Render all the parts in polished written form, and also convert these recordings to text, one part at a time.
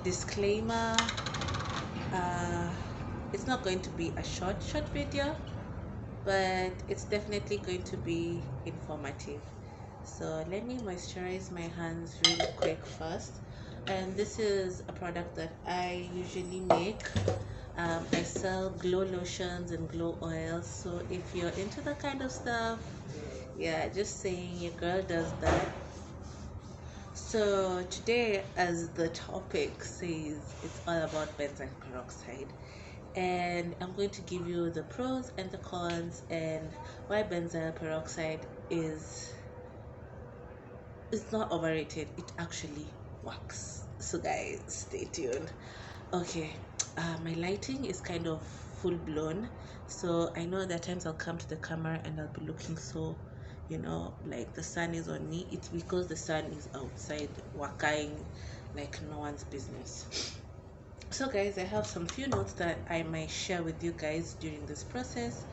disclaimer, it's not going to be a short video, but it's definitely going to be informative. So let me moisturize my hands really quick first. And this is a product that I usually make. I sell glow lotions and glow oils, so if you're into that kind of stuff, yeah, just saying, your girl does that. So today, as the topic says, it's all about benzoyl peroxide, and I'm going to give you the pros and the cons and why benzoyl peroxide is not overrated. It actually works. So guys, stay tuned. Okay, my lighting is kind of full blown, so I know that times I'll come to the camera and I'll be looking so, like the sun is on me. It's because the sun is outside working like no one's business. So guys, I have some few notes that I might share with you guys during this process,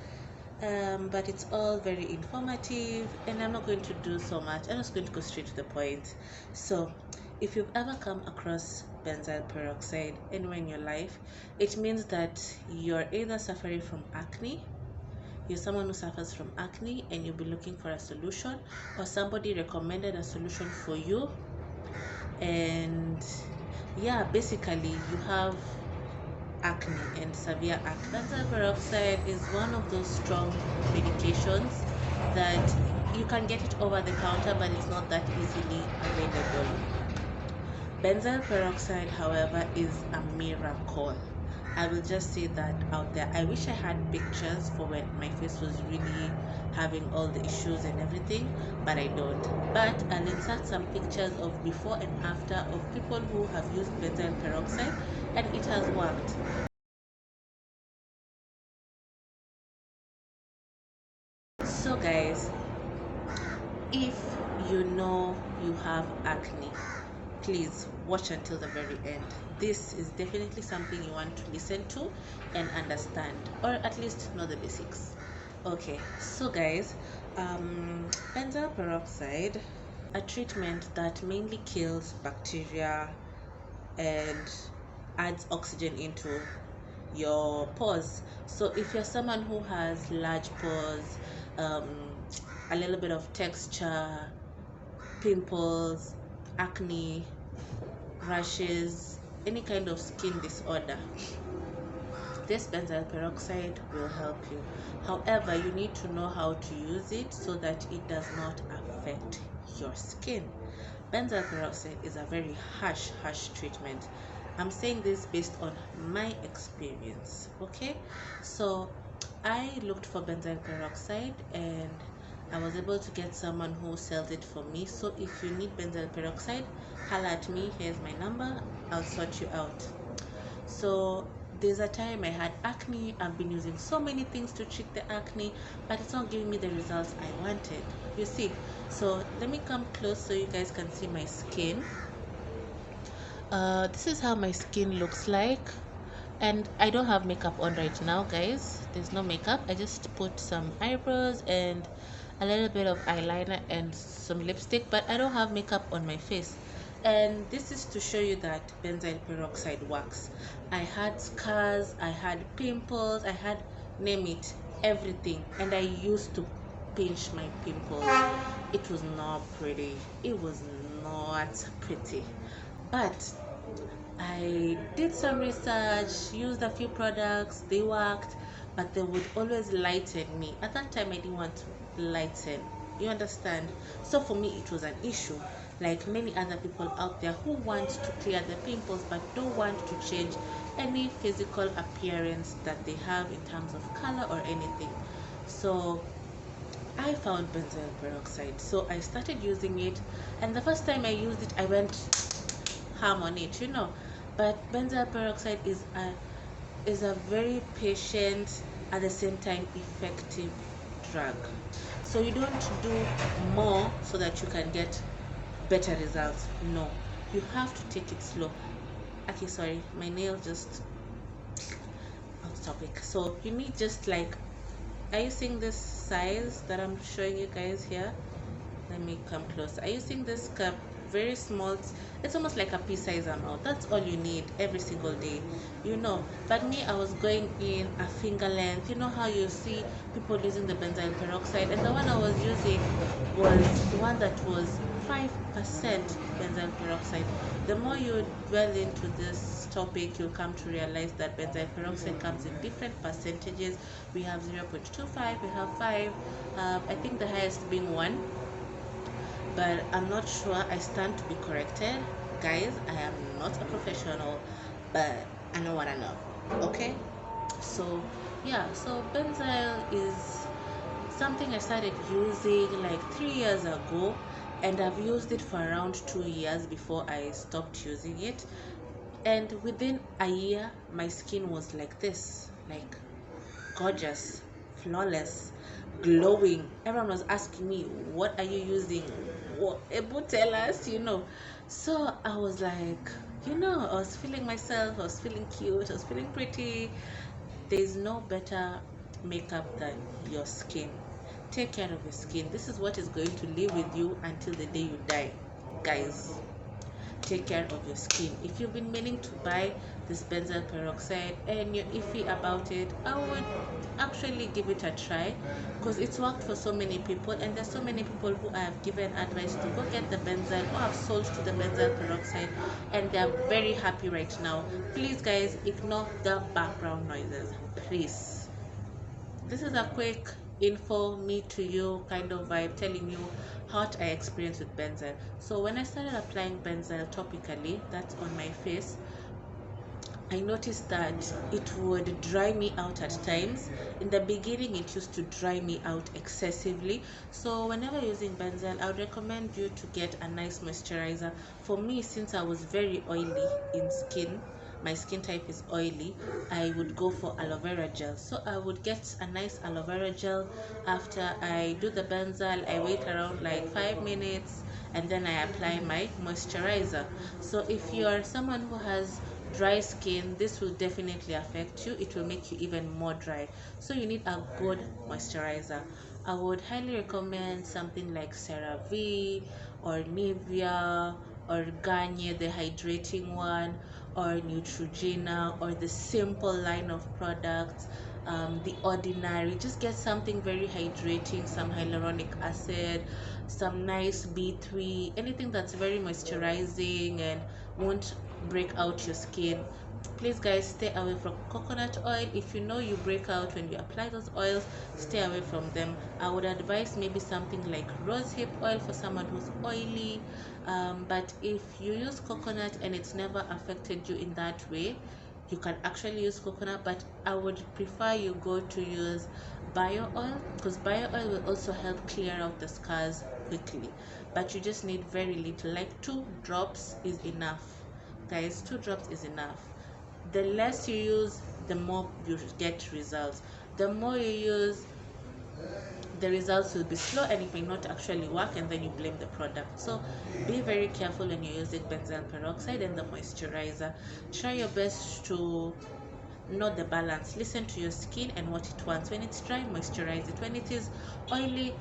but it's all very informative and I'm not going to do so much. I'm just going to go straight to the point. So if you've ever come across benzoyl peroxide anywhere in your life, it means that you're either suffering from acne, you're someone who suffers from acne and you'll be looking for a solution, or somebody recommended a solution for you, and yeah, basically you have acne and severe acne. Benzoyl peroxide is one of those strong medications that you can get it over the counter, but it's not that easily available. Benzoyl peroxide, however, is a miracle. I will just say that out there. I wish I had pictures for when my face was really having all the issues and everything, but I don't. But I'll insert some pictures of before and after of people who have used benzoyl peroxide and it has worked. So guys, if you know you have acne, please watch until the very end. This is definitely something you want to listen to and understand, or at least know the basics. Okay, so guys, benzoyl peroxide, a treatment that mainly kills bacteria and adds oxygen into your pores. So if you're someone who has large pores, a little bit of texture, pimples, acne, rashes, any kind of skin disorder, this benzoyl peroxide will help you. However, you need to know how to use it so that it does not affect your skin. Benzoyl peroxide is a very harsh treatment. I'm saying this based on my experience. Okay, so I looked for benzoyl peroxide and I was able to get someone who sells it for me. So if you need benzoyl peroxide, holla at me. Here's my number. I'll sort you out. So there's a time I had acne. I've been using so many things to treat the acne, but it's not giving me the results I wanted. You see, so let me come close so you guys can see my skin. This is how my skin looks like, and I don't have makeup on right now, guys. There's no makeup. I just put some eyebrows and a little bit of eyeliner and some lipstick, but I don't have makeup on my face. And this is to show you that benzoyl peroxide works. I had scars, I had pimples, I had, name it, everything, and I used to pinch my pimples. It was not pretty. It was not pretty, but I did some research, used a few products, they worked, but they would always lighten me. At that time, I didn't want to lighten. You understand? So for me, it was an issue. Like many other people out there who want to clear the pimples but don't want to change any physical appearance that they have in terms of color or anything. So I found benzoyl peroxide. So I started using it, and the first time I used it, I went ham on it, but benzoyl peroxide is a very patient, at the same time effective drug. So you don't do more so that you can get better results. No, you have to take it slow. Okay, sorry, my nail just off topic. So you need just like, are you seeing this size that I'm showing you guys here? Let me come close. Are you seeing this cup very small. It's almost like a pea-sized amount. That's all you need every single day, you know. But me, I was going in a finger length. You know how you see people using the benzyl peroxide, and the one I was using was one that was 5% benzyl peroxide. The more you dwell into this topic, you'll come to realize that benzyl peroxide comes in different percentages. We have 0.25, we have 5, I think the highest being 1, but I'm not sure. I stand to be corrected. Guys, I am not a professional, but I know what I know. Okay? So, yeah, so benzyl is something I started using like 3 years ago, and I've used it for around 2 years before I stopped using it. And within a year, my skin was like this, like gorgeous, flawless, glowing. Everyone was asking me, "What are you using? What able tell us?" You know. So I was like, I was feeling myself. I was feeling cute. I was feeling pretty. There's no better makeup than your skin. Take care of your skin. This is what is going to live with you until the day you die, guys. Take care of your skin. If you've been meaning to buy this benzyl peroxide and you're iffy about it, I would actually give it a try, because it's worked for so many people, and there's so many people who I have given advice to go get the benzyl, who have sold to the benzyl peroxide, and they're very happy right now. Please guys, ignore the background noises, please. This is a quick info, me to you kind of vibe, telling you what I experienced with benzyl. So when I started applying benzyl topically, that's on my face, I noticed that it would dry me out at times. In the beginning, it used to dry me out excessively. So whenever using benzyl, I would recommend you to get a nice moisturizer. For me, since I was very oily in skin, my skin type is oily, I would go for aloe vera gel. So I would get a nice aloe vera gel. After I do the benzyl, I wait around like 5 minutes, and then I apply my moisturizer. So if you are someone who has dry skin, this will definitely affect you. It will make you even more dry. So you need a good moisturizer. I would highly recommend something like CeraVe or Nivea or Garnier, the hydrating one, or Neutrogena, or the Simple line of products, the Ordinary. Just get something very hydrating, some hyaluronic acid, some nice B3, anything that's very moisturizing and won't break out your skin. Please guys, stay away from coconut oil. If you know you break out when you apply those oils, stay away from them. I would advise maybe something like rosehip oil for someone who's oily. But if you use coconut and it's never affected you in that way, you can actually use coconut, but I would prefer you go to use bio oil, because bio oil will also help clear out the scars quickly. But you just need very little, like 2 drops is enough, guys. 2 drops is enough. The less you use, the more you get results. The more you use, the results will be slow, and it may not actually work, and then you blame the product. So be very careful when you're using benzyl peroxide and the moisturizer. Try your best to know the balance. Listen to your skin and what it wants. When it's dry, moisturize it. When it is oily,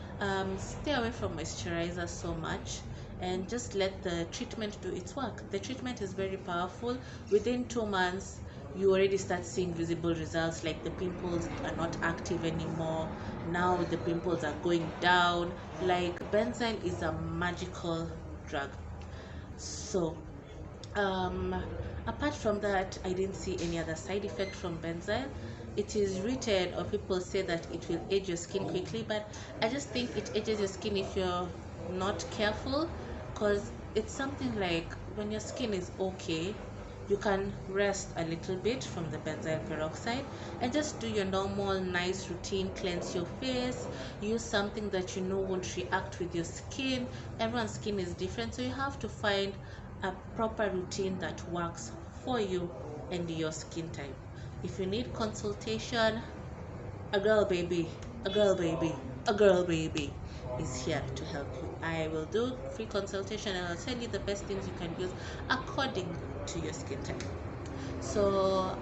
stay away from moisturizer so much, and just let the treatment do its work. The treatment is very powerful. Within 2 months, you already start seeing visible results, like the pimples are not active anymore. Now the pimples are going down. Like, benzyl is a magical drug. So um apart from that, I didn't see any other side effect from benzyl. It is written, or people say, that it will age your skin quickly, but I just think it ages your skin if you're not careful, because it's something like, when your skin is okay, you can rest a little bit from the benzyl peroxide and just do your normal nice routine. Cleanse your face, use something that you know won't react with your skin. Everyone's skin is different, so you have to find a proper routine that works for you and your skin type. If you need consultation, a girl baby, a girl baby, a girl baby is here to help you. I will do free consultation, and I'll tell you the best things you can use according to your skin type. So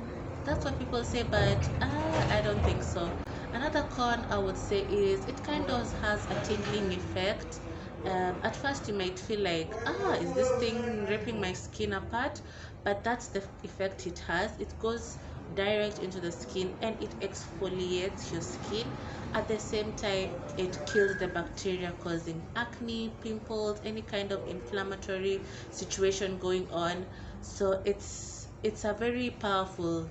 that's what people say, but I don't think so. Another con I would say is it kind of has a tingling effect. At first you might feel like, is this thing ripping my skin apart? But that's the effect it has. It goes direct into the skin and it exfoliates your skin. At the same time, it kills the bacteria causing acne, pimples, any kind of inflammatory situation going on. So it's a very powerful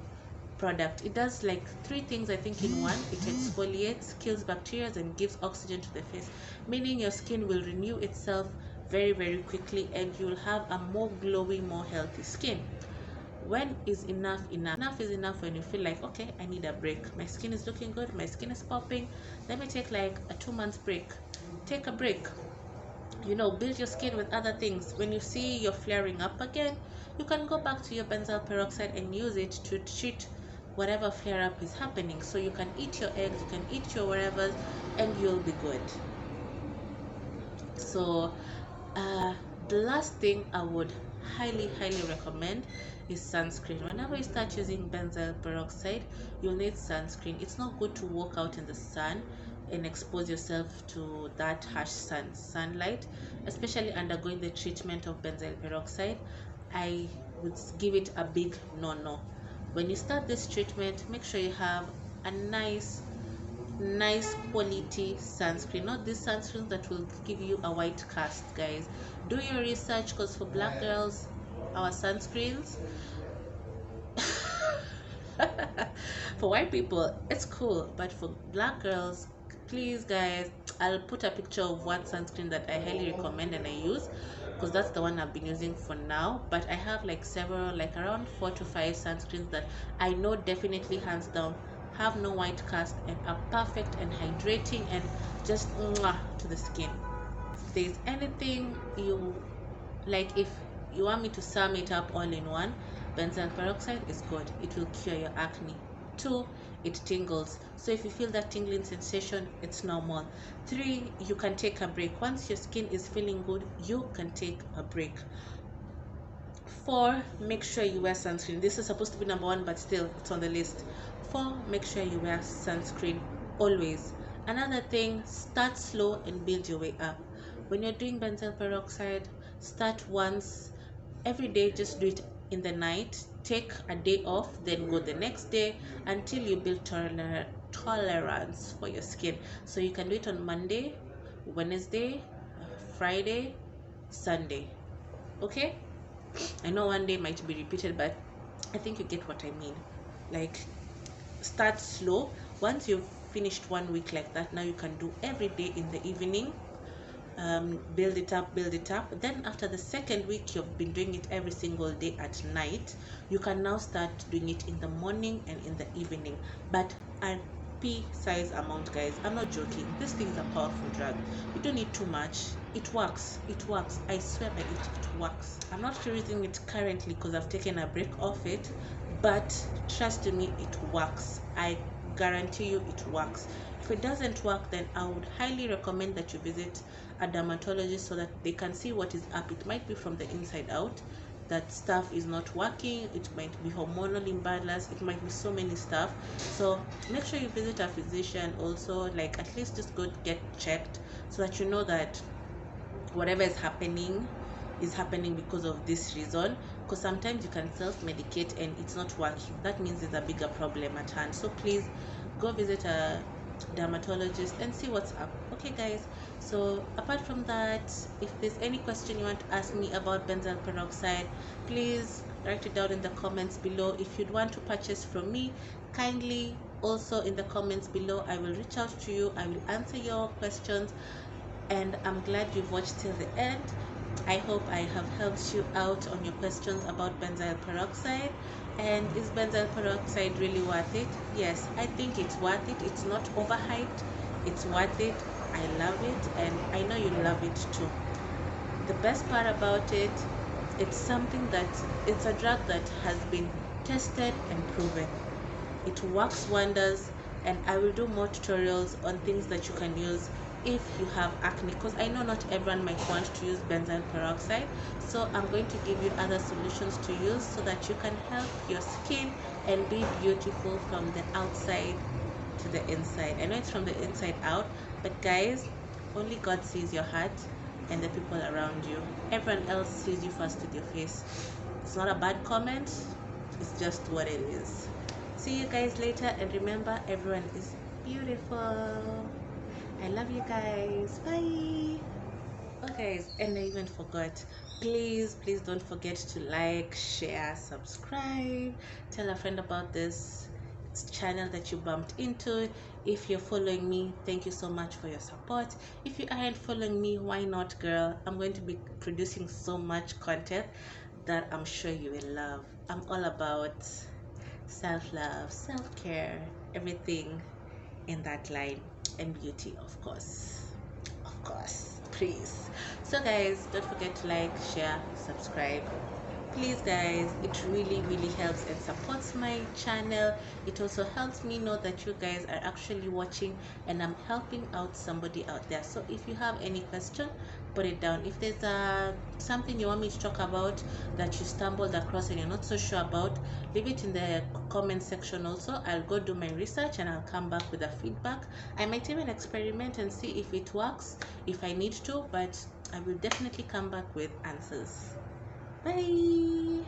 product. It does like three things, I think, in one. It exfoliates, kills bacteria, and gives oxygen to the face, meaning your skin will renew itself very, very quickly and you'll have a more glowing, more healthy skin. When is enough enough? Enough is enough when you feel like, okay, I need a break. My skin is looking good, my skin is popping. Let me take like a 2 month break. Take a break. Build your skin with other things. When you see you're flaring up again, you can go back to your benzyl peroxide and use it to treat whatever flare up is happening. So you can eat your eggs, you can eat your whatever, and you'll be good. So the last thing I would highly recommend is sunscreen. Whenever you start using benzyl peroxide, you'll need sunscreen. It's not good to walk out in the sun and expose yourself to that harsh sunlight, especially undergoing the treatment of benzyl peroxide. I would give it a big no. When you start this treatment, make sure you have a nice quality sunscreen, not these sunscreens that will give you a white cast. Guys, do your research, because for black girls, our sunscreens for white people it's cool, but for black girls, please guys, I'll put a picture of one sunscreen that I highly recommend and I use, because that's the one I've been using for now. But I have like several, like around 4 to 5 sunscreens that I know definitely, hands down, have no white cast and are perfect and hydrating and just mwah, to the skin. If there's anything you like, if you want me to sum it up all in one, benzyl peroxide is good. It will cure your acne. 2, it tingles. So if you feel that tingling sensation, it's normal. 3, you can take a break. Once your skin is feeling good, you can take a break. 4, make sure you wear sunscreen. This is supposed to be number 1, but still it's on the list. 4, make sure you wear sunscreen always. Another thing, start slow and build your way up. When you're doing benzyl peroxide, start once every day. Just do it in the night, take a day off, then go the next day until you build tolerance for your skin. So you can do it on Monday, Wednesday, Friday, Sunday. Okay, I know one day might be repeated, but I think you get what I mean. Like, start slow. Once you've finished 1 week like that, now you can do every day in the evening. Build it up. Then after the second week, you've been doing it every single day at night, you can now start doing it in the morning and in the evening, but a pea-sized amount, guys. I'm not joking. This thing is a powerful drug. You don't need too much. It works. I swear by it works. I'm not using it currently because I've taken a break off it, but trust me, it works. I guarantee you it works. If it doesn't work, then I would highly recommend that you visit a dermatologist so that they can see what is up. It might be from the inside out that stuff is not working. It might be hormonal imbalance. It might be so many stuff. So make sure you visit a physician also, like at least just go get checked so that you know that whatever is happening because of this reason, because sometimes you can self-medicate and it's not working. That means there's a bigger problem at hand. So please go visit a dermatologist and see what's up. Okay guys, so apart from that, if there's any question you want to ask me about benzyl peroxide, please write it down in the comments below. If you'd want to purchase from me, kindly also in the comments below, I will reach out to you, I will answer your questions, and I'm glad you've watched till the end. I hope I have helped you out on your questions about benzyl peroxide. And is benzyl peroxide really worth it? Yes, I think it's worth it. It's not overhyped. It's worth it. I love it, and I know you love it too. The best part about it, it's a drug that has been tested and proven. It works wonders, and I will do more tutorials on things that you can use if you have acne, because I know not everyone might want to use benzyl peroxide. So I'm going to give you other solutions to use so that you can help your skin and be beautiful from the outside to the inside. I know it's from the inside out, but guys, only God sees your heart. and the people around you. Everyone else sees you first with your face. It's not a bad comment, it's just what it is. See you guys later, and remember, everyone is beautiful. I love you guys. Bye. Okay, and I even forgot. Please don't forget to like, share, subscribe, tell a friend about this channel that you bumped into. If you're following me, thank you so much for your support. If you aren't following me, why not, girl? I'm going to be producing so much content that I'm sure you will love. I'm all about self-love, self-care, everything in that line, and beauty, of course, please. So guys, don't forget to like, share, subscribe, please guys. It really helps and supports my channel. It also helps me know that you guys are actually watching and I'm helping out somebody out there. So if you have any question, put it down. If there's something you want me to talk about that you stumbled across and you're not so sure about, leave it in the comment section. Also, I'll go do my research and I'll come back with a feedback. I might even experiment and see if it works, if I need to, but I will definitely come back with answers. Bye.